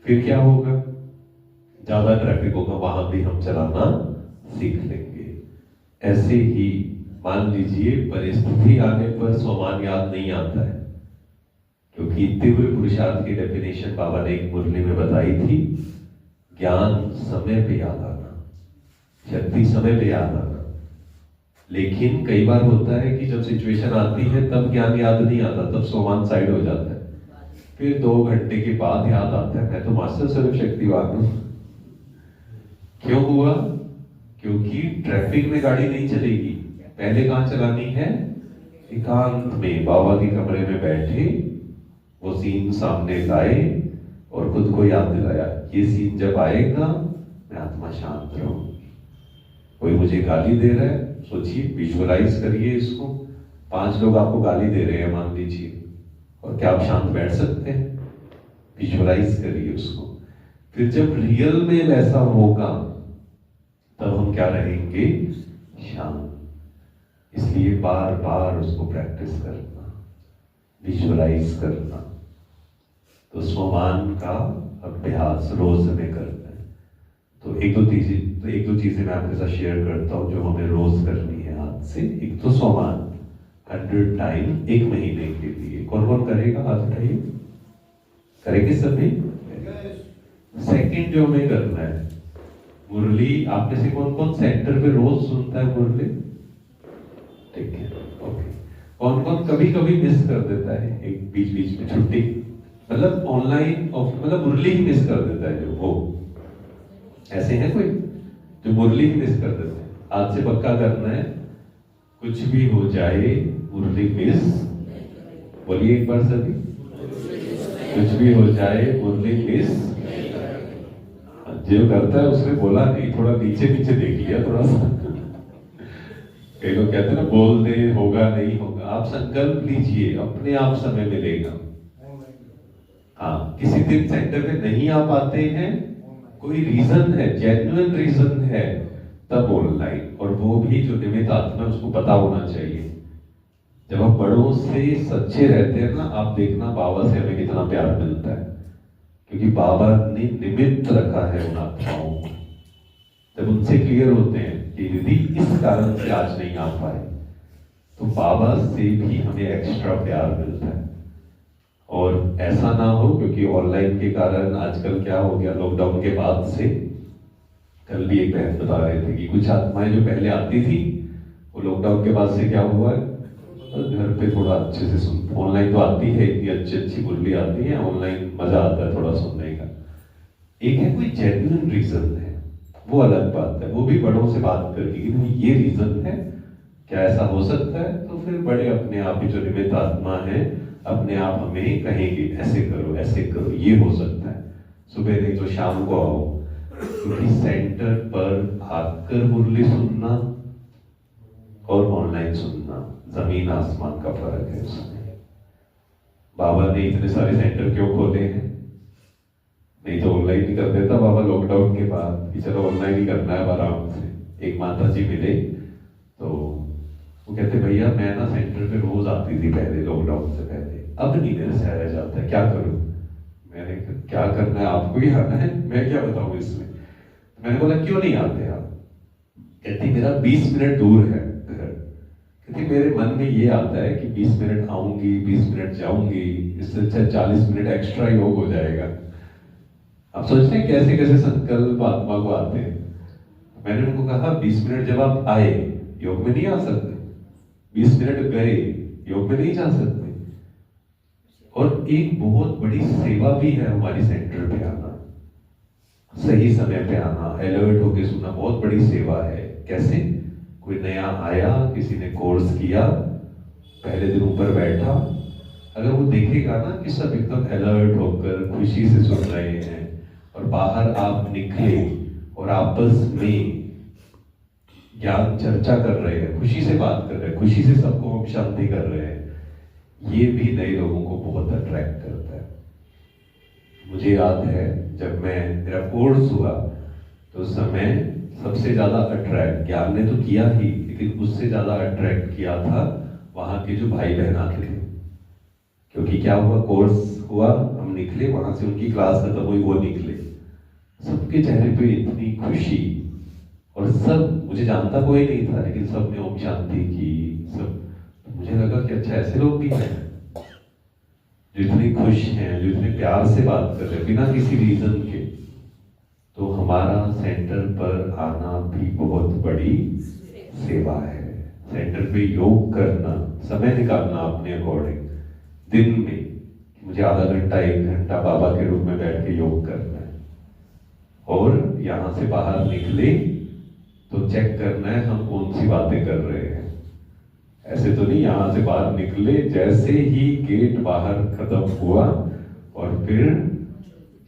फिर क्या होगा, ज्यादा ट्रैफिक होगा, वहां भी हम चलाना सीख लेंगे। ऐसे ही मान लीजिए परिस्थिति आने पर स्वमान याद नहीं आता है, क्योंकि तीव्र पुरुषार्थ की डेफिनेशन बाबा ने एक मुरली में बताई थी, ज्ञान समय पे याद आना, शक्ति समय पे याद आना। लेकिन कई बार होता है कि जब सिचुएशन आती है तब ज्ञान याद नहीं आता, तब सोमान साइड हो जाता है, फिर 2 घंटे के बाद याद आता है मैं तो मास्टर स्वरूप शक्तिवान हूं। क्यों हुआ? क्योंकि ट्रैफिक में गाड़ी नहीं चलेगी, पहले कहां चलानी है, एकांत में बाबा के कमरे में बैठे वो सीन सामने लाए और खुद को याद दिलाया, ये सीन जब आएगा मैं आत्मा शांत रहूंगी। कोई मुझे गाली दे रहा है, सोचिए, विजुअलाइज करिए इसको, 5 लोग आपको गाली दे रहे हैं मान लीजिए, और क्या आप शांत बैठ सकते हैं? विजुअलाइज करिए उसको। फिर जब रियल में वैसा होगा तब हम क्या रहेंगे, शांत। इसलिए बार बार उसको प्रैक्टिस करना, विजुअलाइज करना। तो स्वमान का अभ्यास रोज में करना है। तो एक दो चीजें मैं आपके साथ शेयर करता हूं जो हमें रोज करनी है आज से। एक तो स्वमान 100 टाइम 1 महीने के लिए। कौन कौन करेगा, हाथ उठाइए। करेंगे सभी? सेकंड जो हमें करना है, मुरली आप में से कौन कौन सेंटर पे रोज सुनता है मुरली? ठीक है, ओके। कौन कौन कभी कभी मिस कर देता है, एक बीच बीच में छुट्टी, मतलब ऑनलाइन मतलब मुरली ही मिस कर देता है, जो वो ऐसे है कोई जो मुरली ही मिस कर देते हैं? आज से पक्का करना है, कुछ भी हो जाए मुरली मिस, बोलिए एक बार सभी, कुछ भी हो जाए मुरली मिस। जो करता है उसने बोला नहीं, थोड़ा नीचे नीचे देख लिया थोड़ा सा। कई लोग कहते हैं ना, बोल दे होगा नहीं होगा। आप संकल्प लीजिए, अपने आप समय मिलेगा। हाँ, किसी दिन सेंटर में नहीं आ पाते हैं, कोई रीजन है, जेन्युइन रीजन है, तब ऑनलाइन। और वो भी जो निमित्त आत्मा है उसको पता होना चाहिए। जब हम बड़ों से सच्चे रहते हैं ना, आप देखना बाबा से हमें कितना प्यार मिलता है, क्योंकि बाबा ने निमित्त रखा है उन आत्माओं को। जब उनसे क्लियर होते हैं कि यदि इस कारण से आज नहीं आ पाए, तो बाबा से भी हमें एक्स्ट्रा प्यार मिलता है। और ऐसा ना हो, क्योंकि ऑनलाइन के कारण आजकल क्या हो गया, लॉकडाउन के बाद से, कल भी एक बहन बता रहे थे कि कुछ आत्माएं जो पहले आती थी वो लॉकडाउन के बाद से क्या हुआ है, घर पे थोड़ा अच्छे से सुन, ऑनलाइन तो आती है, इतनी अच्छी अच्छी मुरली आती है, ऑनलाइन मजा आता है थोड़ा सुनने का। एक है कोई जेन्युइन रीजन है, वो अलग बात है, वो भी बड़ों से बात करके कि ये रीजन है, क्या ऐसा हो सकता है? तो फिर बड़े अपने आप ही जो निमित्त आत्मा है अपने आप हमें कहेंगे ऐसे करो, ये हो सकता है। सुबह नहीं तो शाम को आओ, क्योंकि सेंटर पर आकर मुरली सुनना और ऑनलाइन सुनना जमीन आसमान का फर्क है उसमें। बाबा ने इतने सारे सेंटर क्यों खोले हैं? नहीं तो ऑनलाइन ही कर देता बाबा लॉकडाउन के बाद कि चलो ऑनलाइन ही करना है आराम से। एक माता जी मिले तो वो कहते, भैया मैं ना सेंटर पे रोज आती थी पहले, लॉकडाउन से पहले, अब नहीं मेरे से आया जाता है, क्या करूं? मैंने कहा क्या करना है, आपको ही आना है, मैं क्या बताऊं इसमें। मैंने बोला क्यों नहीं आते आप? कहती मेरा 20 मिनट दूर है घर। कहती मेरे मन में ये आता है कि 20 मिनट आऊंगी, 20 मिनट जाऊंगी, इससे अच्छा 40 मिनट एक्स्ट्रा योग हो जाएगा। आप सोचते हैं कैसे कैसे संकल्प आत्मा को आते हैं। मैंने उनको कहा 20 मिनट जब आप आए योग में नहीं आ सकते, 20 मिनट गए योग में नहीं जा सकते। और एक बहुत बड़ी सेवा भी है हमारी सेंटर पे आना, सही समय पे आना, अलर्ट होके सुनना, बहुत बड़ी सेवा है। कैसे? कोई नया आया, किसी ने कोर्स किया, पहले दिन ऊपर बैठा, अगर वो देखेगा ना कि सब एकदम अलर्ट होकर खुशी से सुन रहे हैं, और बाहर आप निकले और आपस में ज्ञान चर्चा कर रहे हैं, खुशी से बात कर रहे हैं, खुशी से सबको हम शांति कर रहे हैं, ये भी नए लोगों को बहुत अट्रैक्ट करता है। मुझे याद है जब मेरा कोर्स हुआ तो उस समय सबसे ज्यादा अट्रैक्ट ज्ञान ने तो किया ही, लेकिन उससे ज्यादा अट्रैक्ट किया था वहां के जो भाई बहन आते थे। क्योंकि क्या हुआ, कोर्स हुआ, हमने निकले वहां से, उनकी क्लास खत्म हुई, वो निकले, सबके चेहरे पे इतनी खुशी, और सब, मुझे जानता कोई नहीं था लेकिन सबने ओम शांति की, सब। मुझे लगा कि अच्छा ऐसे लोग भी हैं जो इतने खुश हैं, जो इतने प्यार से बात कर रहे हैं बिना किसी रीजन के। तो हमारा सेंटर पर आना भी बहुत बड़ी सेवा है। सेंटर पे योग करना, समय निकालना अपने अकॉर्डिंग दिन में, मुझे आधा घंटा 1 घंटा बाबा के रूप में बैठ के योग करना है, और यहाँ से बाहर निकले तो चेक करना है हम कौन सी बातें कर रहे हैं। ऐसे तो नहीं यहाँ से बाहर निकले, जैसे ही गेट बाहर खत्म हुआ और फिर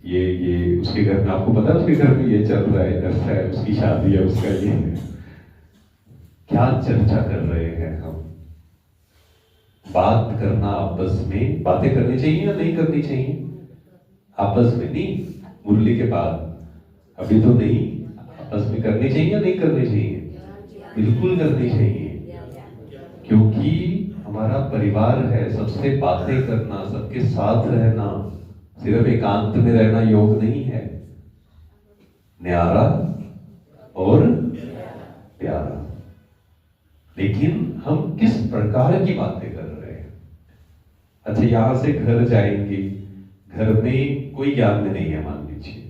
ये उसके घर में, आपको पता है उसके घर में ये चल रहा है, ऐसा है, उसकी शादी है, उसका ये है, क्या चर्चा कर रहे हैं हम। बात करना आपस में, बातें करनी चाहिए या नहीं करनी चाहिए आपस में, नहीं मुरली के बाद, अभी तो नहीं, आपस में करनी चाहिए या नहीं करनी चाहिए, बिल्कुल करनी चाहिए, क्योंकि हमारा परिवार है। सबसे बातें करना, सबके साथ रहना, सिर्फ एकांत में रहना योग नहीं है, न्यारा और प्यारा। लेकिन हम किस प्रकार की बातें कर रहे हैं। अच्छा, यहां से घर जाएंगे, घर में कोई ज्ञान में नहीं है मान लीजिए,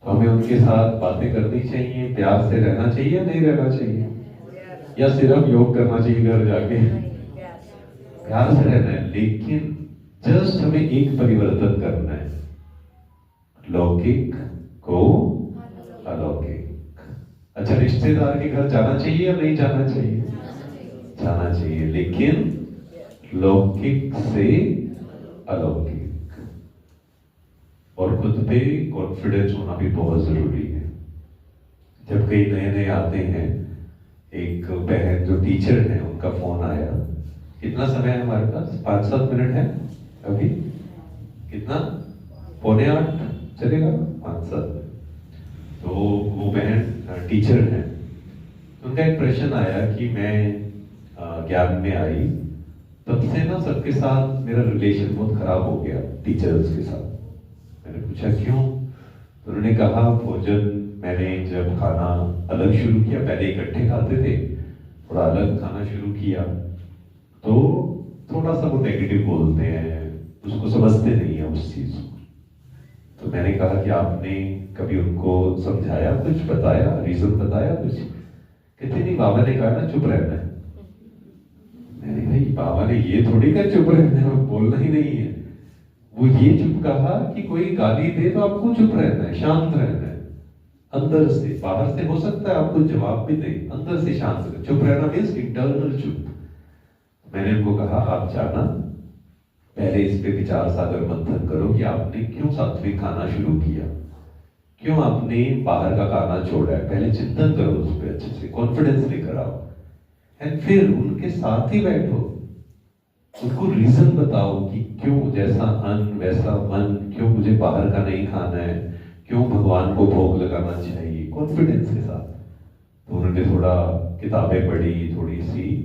तो हमें उनके साथ बातें करनी चाहिए, प्यार से रहना चाहिए, नहीं रहना चाहिए, या सिर्फ योग करना चाहिए घर जाके, प्यार से रहना है। लेकिन जस्ट हमें एक परिवर्तन करना है, लौकिक को अलौकिक। अच्छा, रिश्तेदार के घर जाना चाहिए या नहीं जाना चाहिए, जाना चाहिए, लेकिन लौकिक से अलौकिक। और खुद पे कॉन्फिडेंस होना भी बहुत जरूरी है। जब कई नए नए आते हैं, एक बहन जो टीचर है, उनका फोन आया, कितना समय है हमारे पास, 5-7 मिनट है अभी, कितना, 7:45 चलेगा, 5-7। तो वो बहन टीचर है, उनका एक प्रश्न आया कि मैं ज्ञान में आई, तब से ना सबके साथ मेरा रिलेशन बहुत खराब हो गया, टीचर्स के साथ। मैंने पूछा क्यों, तो उन्होंने कहा भोजन मैंने जब खाना अलग शुरू किया, पहले इकट्ठे खाते थे, थोड़ा अलग खाना शुरू किया, तो थोड़ा सा वो नेगेटिव बोलते हैं, उसको समझते नहीं है उस चीज को। तो मैंने कहा कि आपने कभी उनको समझाया, कुछ बताया, रीजन बताया कुछ? कहते नहीं, बाबा ने कहा ना चुप रहना है। मैंने भाई बाबा ने ये थोड़ी कहा चुप रहना है, बोलना ही नहीं है। वो ये चुप कहा कि कोई गाली दे तो आपको चुप रहना है, शांत रहना है, अंदर से। बाहर से हो सकता है आपको जवाब भी दे, अंदर से शांत रहना। चुप रहना मीन्स इंटरनल चुप। मैंने उनको कहा आप जाना, पहले इस पे विचार सागर मंथन करो कि आपने क्यों सात्विक खाना शुरू किया, क्यों आपने बाहर का खाना छोड़ा है, पहले चिंतन करो उस पर अच्छे से, कॉन्फिडेंस लेकर आओ, एंड फिर उनके साथ ही बैठो, उनको रीजन बताओ कि क्यों जैसा अन्न वैसा मन, क्यों मुझे बाहर का नहीं खाना है, क्यों भगवान को भोग लगाना चाहिए, कॉन्फिडेंस के साथ। तो उन्होंने थोड़ा किताबें पढ़ी, थोड़ी सी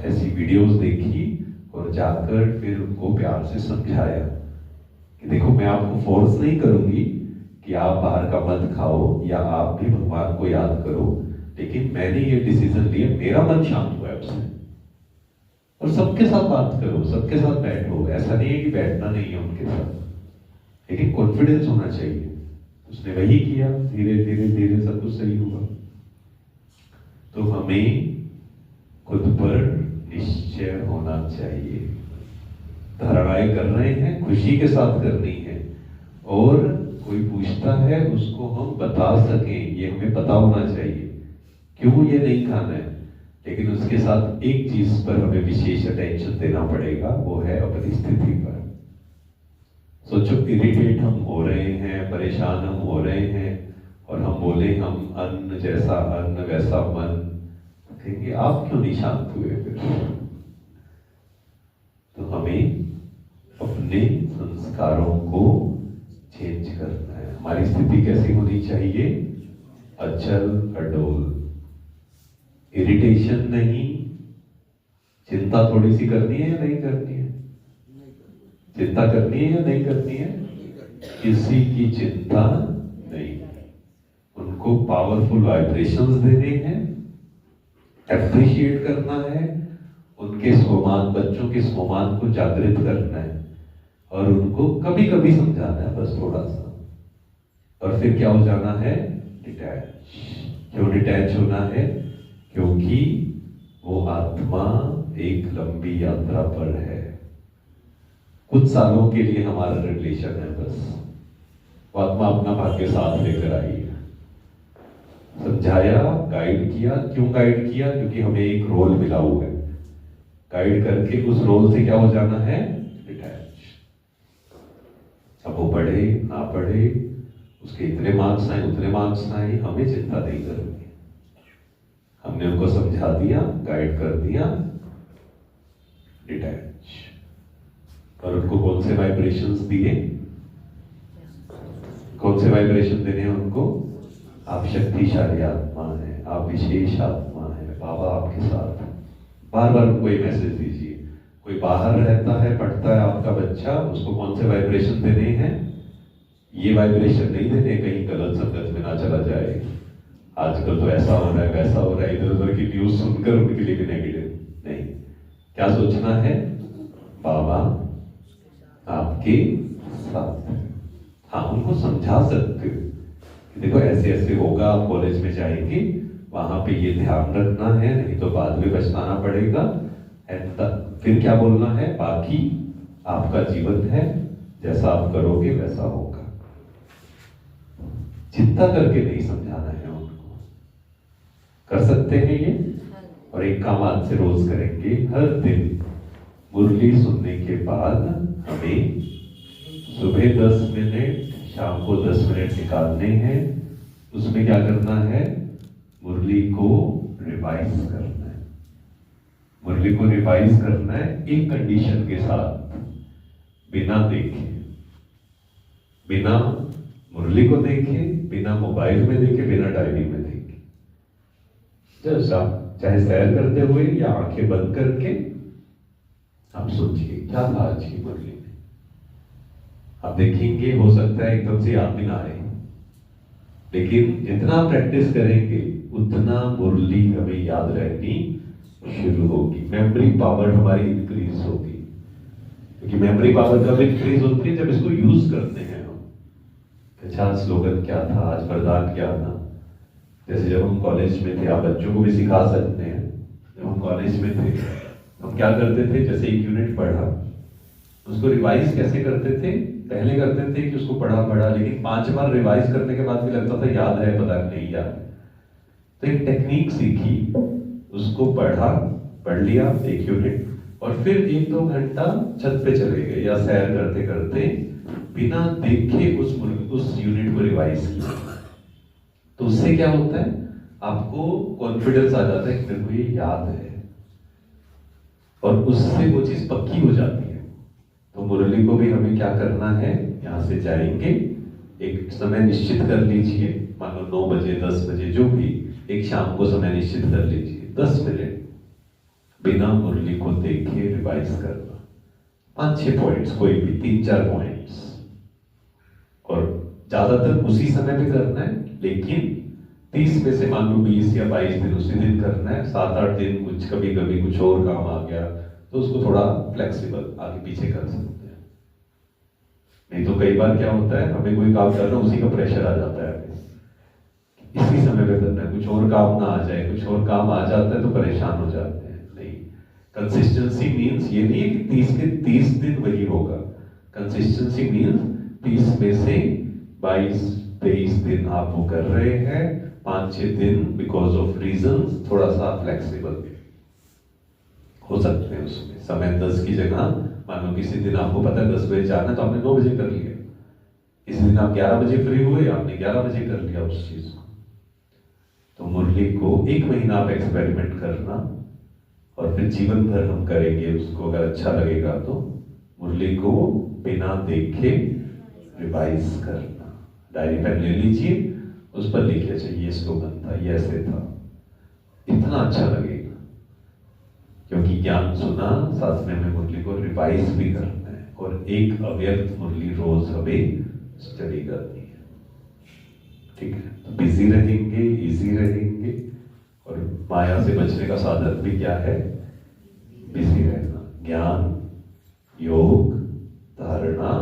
ऐसी वीडियोस देखी, और जाकर फिर उनको प्यार से समझाया कि देखो मैं आपको फोर्स नहीं करूंगी कि आप बाहर का मत खाओ या आप भी भगवान को याद करो, लेकिन मैंने ये डिसीजन लिया, मेरा मन शांत हुआ उससे। और सबके साथ बात करो, सबके साथ बैठो, ऐसा नहीं है कि बैठना नहीं है उनके साथ, लेकिन कॉन्फिडेंस होना चाहिए। उसने वही किया, धीरे धीरे धीरे सब कुछ सही हुआ। तो हमें खुद पर निश्चय होना चाहिए, धारणाएं कर रहे हैं, खुशी के साथ करनी है, और कोई पूछता है उसको हम बता सकें, ये हमें पता होना चाहिए क्यों ये नहीं खाना है। लेकिन उसके साथ एक चीज पर हमें विशेष अटेंशन देना पड़ेगा, वो है अपनी स्थिति पर। सोचो इरिटेट हम हो रहे हैं, परेशान हम हो रहे हैं, और हम बोले हम अन्न जैसा अन्न वैसा मन, कहेंगे आप क्यों नहीं शांत हुए फिर। तो हमें अपने संस्कारों को चेंज करना है। हमारी स्थिति कैसी होनी चाहिए, अचल अडोल, इरिटेशन नहीं। चिंता थोड़ी सी करनी है या नहीं करनी है, चिंता करनी है या नहीं करनी है, किसी की चिंता नहीं। उनको पावरफुल वाइब्रेशंस देने हैं, एप्रिशिएट करना है, उनके स्वमान, बच्चों के स्वमान को जागृत करना है और उनको कभी कभी समझाना है, बस थोड़ा सा। और फिर क्या हो जाना है? डिटैच। क्यों डिटैच होना है? क्योंकि वो आत्मा एक लंबी यात्रा पर है। कुछ सालों के लिए हमारा रिलेशन है बस। वो आत्मा अपना भाग्य साथ लेकर आई है। समझाया, गाइड किया। क्यों गाइड किया? क्योंकि हमें एक रोल मिला हुआ है। गाइड करके उस रोल से क्या हो जाना है? डिटैच। अब वो पढ़े ना पढ़े, उसके इतने मार्क्स आए उतने मार्क्स आए, हमें चिंता नहीं करनी। हमने उनको समझा दिया, गाइड कर दिया, डिटैच। और उनको कौन से वाइब्रेशंस दिए? कौन से वाइब्रेशन देने हैं उनको? आप शक्तिशाली आत्मा है, आप विशेष आत्मा है, बाबा आपके साथ। बार बार उनको ये मैसेज दीजिए। कोई बाहर रहता है, पढ़ता है आपका बच्चा, उसको कौन से वाइब्रेशन देने हैं? ये वाइब्रेशन नहीं देने कहीं गलत संगत में ना चला जाए। आजकल तो ऐसा हो रहा है, वैसा हो रहा है, इधर उधर की न्यूज सुनकर उनके लिए भी नेगेटिव नहीं। क्या सोचना है? बाबा आपके साथ। हाँ, उनको समझा सकते हो कि देखो ऐसे ऐसे होगा, आप कॉलेज में जाएंगे, वहां पे ये ध्यान रखना है, नहीं तो बाद में पछताना पड़ेगा। फिर क्या बोलना है? बाकी आपका जीवन है, जैसा आप करोगे वैसा होगा। चिंता करके नहीं समझाना है उनको। कर सकते हैं ये? और एक काम आज से रोज करेंगे। हर दिन मुरली सुनने के बाद हमें सुबह 10 मिनट, शाम को 10 मिनट निकालने हैं। उसमें क्या करना है? मुरली को रिवाइज करना है। मुरली को रिवाइज करना है एक कंडीशन के साथ, बिना देखे, बिना मुरली को देखे, बिना मोबाइल में देखे, बिना डायरी में देखे। जस्ट आप चाहे सैर करते हुए या आंखें बंद करके आप सोचिए क्या था आज की मुरली में। आप देखेंगे, हो सकता है एकदम से याद भी ना आए, लेकिन जितना प्रैक्टिस करेंगे उतना मुरली हमें याद रहनी शुरू होगी। मेमोरी पावर हमारी इंक्रीज होगी, क्योंकि मेमोरी पावर कब इंक्रीज होती है? जब इसको यूज करते हैं हम। अच्छा, स्लोगन क्या था आज, वरदान क्या था? जैसे जब हम कॉलेज में थे, आप बच्चों को भी सिखा सकते हैं। जब हम कॉलेज में थे हम क्या करते थे? जैसे एक यूनिट पढ़ा, उसको रिवाइज कैसे करते थे? पहले करते थे कि उसको पढ़ा, लेकिन 5 बार रिवाइज करने के बाद भी लगता था याद है, पता नहीं याद है। तो एक टेक्निक सीखी, उसको पढ़ लिया एक यूनिट, और फिर 1-2 घंटा छत पे चले गए या सैर करते करते बिना देखे उस यूनिट को रिवाइज किया। तो उससे क्या होता है? आपको कॉन्फिडेंस आ जाता है कि मेरे को ये याद है, और उससे वो चीज पक्की हो जाती है। तो मुरली को भी हमें क्या करना है? यहां से जाएंगे, एक समय निश्चित कर लीजिए, मान लो 9 बजे, 10 बजे, जो भी, एक शाम को समय निश्चित कर लीजिए, 10 मिनट बिना मुरली को देखे रिवाइज करना। 5-6 पॉइंट्स, कोई भी 3-4 पॉइंट्स, और ज्यादातर उसी समय पे करना है। लेकिन 30 में से मान लो 20 या 22 दिन उसी दिन करना है। 7-8 दिन कुछ कभी कभी कुछ और काम आ गया तो उसको थोड़ा फ्लेक्सिबल आगे पीछे कर सकते हैं। नहीं तो कई बार क्या होता है, हमें कोई काम करना, उसी का प्रेशर आ जाता है, इसी समय पे करना है, कुछ और काम ना आ जाए, कुछ और काम आ जाता है तो परेशान हो जाते हैं। नहीं, कंसिस्टेंसी मीन्स ये नहीं है कि 30 के 30 दिन वही होगा। कंसिस्टेंसी मीन्स 30 में से 22-23 दिन आप वो कर रहे हैं, 5-6 दिन बिकॉज ऑफ रीजन थोड़ा सा फ्लेक्सिबल हो सकते हैं। उसमें समय 10 की जगह, मान लो किसी दिन आपको पता है 10 बजे जाना, तो आपने 9 बजे कर लिया। किसी दिन आप 11 बजे फ्री हुए, आपने 11 बजे कर लिया उस चीज को। तो मुरली को 1 महीना आप एक्सपेरिमेंट करना, और फिर जीवन भर हम करेंगे उसको। अगर अच्छा लगेगा तो मुरली को बिना देखे रिवाइज करना। डायरी पेन ले लीजिए, उस पर लिखिए, चाहिए ये स्लोगन था, ये ऐसे था, इतना अच्छा लगेगा। क्योंकि ज्ञान सुना, साथ में हमें मुरली को रिवाइज भी करना है, और एक अव्यक्त मुरली रोज हमें स्टडी करनी है। ठीक है, तो बिजी रहेंगे, इजी रहेंगे, और माया से बचने का साधन भी क्या है? बिजी रहना। ज्ञान, योग, धारणा,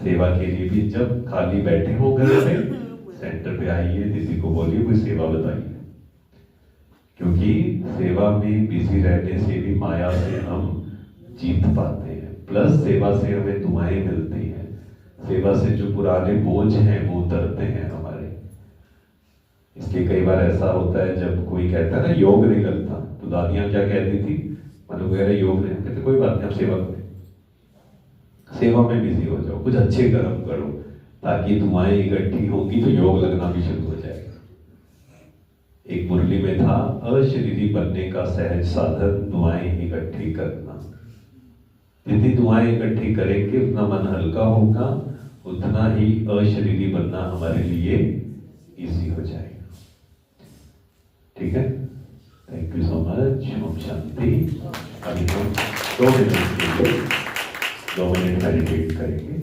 सेवा के लिए भी जब खाली बैठे हो घर में, सेंटर पे आइए, किसी को बोलिए कोई सेवा बताइए, क्योंकि सेवा में बिजी रहने से भी माया से हम जीत पाते हैं। प्लस सेवा से हमें दुआएं मिलती हैं, सेवा से जो पुराने बोझ हैं वो उतरते हैं हमारे। इसलिए कई बार ऐसा होता है जब कोई कहता है ना योग नहीं लगता, तो दादियां क्या कहती थी, मनु वगैरह योग नहीं, कहते कोई बात नहीं, आप सेवा करें, सेवा में बिजी हो जाओ, कुछ अच्छे कर्म करो, ताकि दुआएं इकट्ठी होंगी तो योग लगना भी शुरू हो जाएगा। एक मुरली में था, अशरीरी बनने का सहज साधन दुआएं इकट्ठी करना। जितनी दुआएं इकट्ठी करेंगे उतना मन हल्का होगा, उतना ही अशरीरी बनना हमारे लिए इजी हो जाएगा। ठीक है, thank you so much. Om Shanti. अभी हम 2 मिनट मेडिटेट करेंगे।